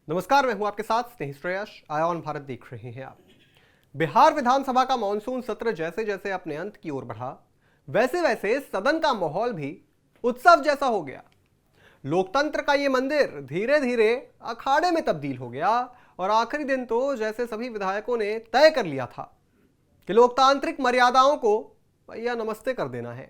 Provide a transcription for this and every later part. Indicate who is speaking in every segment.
Speaker 1: नमस्कार, मैं हूं आपके साथ स्नेही श्रेयस। आयान भारत देख रहे हैं आप। बिहार विधानसभा का मानसून सत्र जैसे जैसे अपने अंत की ओर बढ़ा, वैसे वैसे सदन का माहौल भी उत्सव जैसा हो गया। लोकतंत्र का ये मंदिर धीरे धीरे अखाड़े में तब्दील हो गया और आखिरी दिन तो जैसे सभी विधायकों ने तय कर लिया था कि लोकतांत्रिक मर्यादाओं को भैया नमस्ते कर देना है।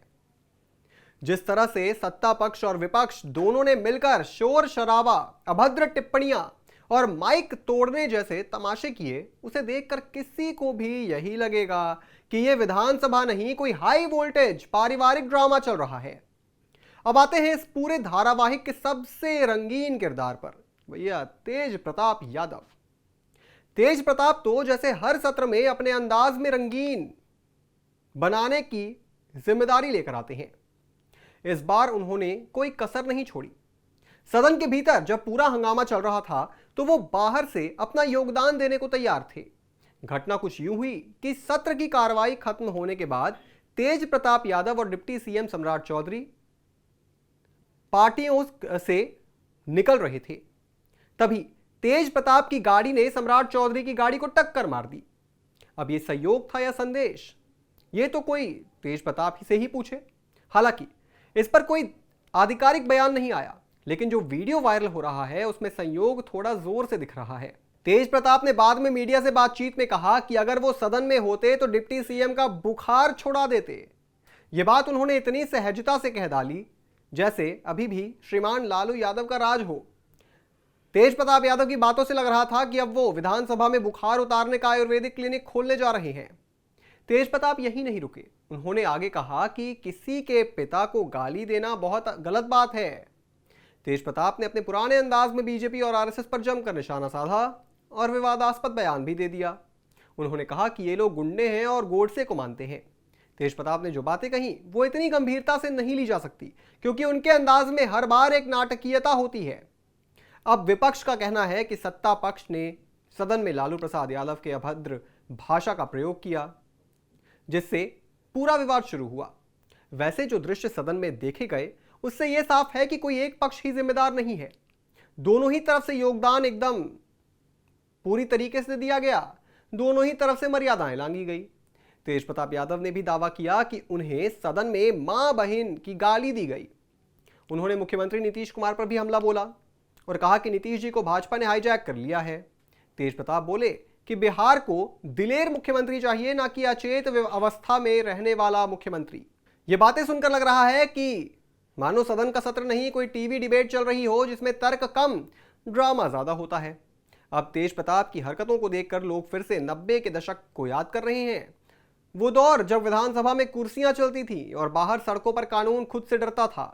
Speaker 1: जिस तरह से सत्ता पक्ष और विपक्ष दोनों ने मिलकर शोर शराबा, अभद्र टिप्पणियां और माइक तोड़ने जैसे तमाशे किए, उसे देखकर किसी को भी यही लगेगा कि यह विधानसभा नहीं, कोई हाई वोल्टेज पारिवारिक ड्रामा चल रहा है। अब आते हैं इस पूरे धारावाहिक के सबसे रंगीन किरदार पर, भैया तेज प्रताप यादव। तेज प्रताप तो जैसे हर सत्र में अपने अंदाज में रंगीन बनाने की जिम्मेदारी लेकर आते हैं। इस बार उन्होंने कोई कसर नहीं छोड़ी। सदन के भीतर जब पूरा हंगामा चल रहा था तो वो बाहर से अपना योगदान देने को तैयार थे। घटना कुछ यूं हुई कि सत्र की कार्रवाई खत्म होने के बाद तेज प्रताप यादव और डिप्टी सीएम सम्राट चौधरी पार्टियों से निकल रहे थे। तभी तेज प्रताप की गाड़ी ने सम्राट चौधरी की गाड़ी को टक्कर मार दी। अब ये संयोग था या संदेश, ये तो कोई तेज प्रताप से ही पूछे। हालांकि इस पर कोई आधिकारिक बयान नहीं आया, लेकिन जो वीडियो वायरल हो रहा है उसमें संयोग थोड़ा जोर से दिख रहा है। तेज प्रताप ने बाद में मीडिया से बातचीत में कहा कि अगर वो सदन में होते तो डिप्टी सीएम का बुखार छुड़ा देते। ये बात उन्होंने इतनी सहजता से कह डाली जैसे अभी भी श्रीमान लालू यादव का राज हो। तेज प्रताप यादव की बातों से लग रहा था कि अब वो विधानसभा में बुखार उतारने का आयुर्वेदिक क्लिनिक खोलने जा रहे हैं। तेज प्रताप यही नहीं रुके, उन्होंने आगे कहा कि किसी के पिता को गाली देना बहुत गलत बात है। तेज प्रताप ने अपने पुराने अंदाज में बीजेपी और आरएसएस पर जमकर निशाना साधा और विवादास्पद बयान भी दे दिया। उन्होंने कहा कि ये लोग गुंडे हैं और गोडसे को मानते हैं। तेज प्रताप ने जो बातें कही वो इतनी गंभीरता से नहीं ली जा सकती, क्योंकि उनके अंदाज में हर बार एक नाटकीयता होती है। अब विपक्ष का कहना है कि सत्ता पक्ष ने सदन में लालू प्रसाद यादव के अभद्र भाषा का प्रयोग किया, जिससे पूरा विवाद शुरू हुआ। वैसे जो दृश्य सदन में देखे गए उससे यह साफ है कि कोई एक पक्ष ही जिम्मेदार नहीं है। दोनों ही तरफ से योगदान एकदम पूरी तरीके से दिया गया, दोनों ही तरफ से मर्यादाएं लांघी गई। तेज प्रताप यादव ने भी दावा किया कि उन्हें सदन में मां बहन की गाली दी गई। उन्होंने मुख्यमंत्री नीतीश कुमार पर भी हमला बोला और कहा कि नीतीश जी को भाजपा ने हाईजैक कर लिया है। तेज प्रताप बोले कि बिहार को दिलेर मुख्यमंत्री चाहिए, ना कि अचेत अवस्था में रहने वाला मुख्यमंत्री। ये बातें सुनकर लग रहा है कि मानो सदन का सत्र नहीं, कोई टीवी डिबेट चल रही हो जिसमें तर्क कम ड्रामा ज्यादा होता है। अब तेज प्रताप की हरकतों को देखकर लोग फिर से 90 के दशक को याद कर रहे हैं। वो दौर जब विधानसभा में कुर्सियां चलती थी और बाहर सड़कों पर कानून खुद से डरता था।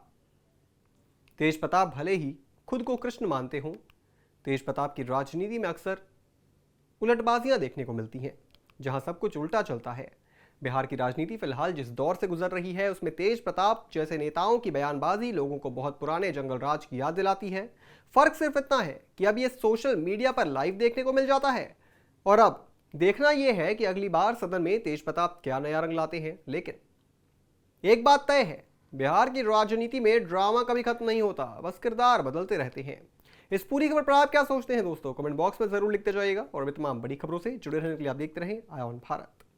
Speaker 1: तेज प्रताप भले ही खुद को कृष्ण मानते हों, तेज प्रताप की राजनीति में अक्सर उलटबाजियां देखने को मिलती हैं, जहां सब कुछ उल्टा चलता है। बिहार की राजनीति फिलहाल जिस दौर से गुजर रही है उसमें तेज प्रताप जैसे नेताओं की बयानबाजी लोगों को बहुत पुराने जंगल राज की याद दिलाती है। फर्क सिर्फ इतना है कि अब ये सोशल मीडिया पर लाइव देखने को मिल जाता है और अब देखना यह है कि अगली बार सदन में तेज प्रताप क्या नया रंग लाते हैं। लेकिन एक बात तय है, बिहार की राजनीति में ड्रामा कभी खत्म नहीं होता, बस किरदार बदलते रहते हैं। इस पूरी खबर पर आप क्या सोचते हैं दोस्तों, कमेंट बॉक्स में जरूर लिखते जाइएगा और भी तमाम बड़ी खबरों से जुड़े रहने के लिए आप देखते रहें आयान भारत।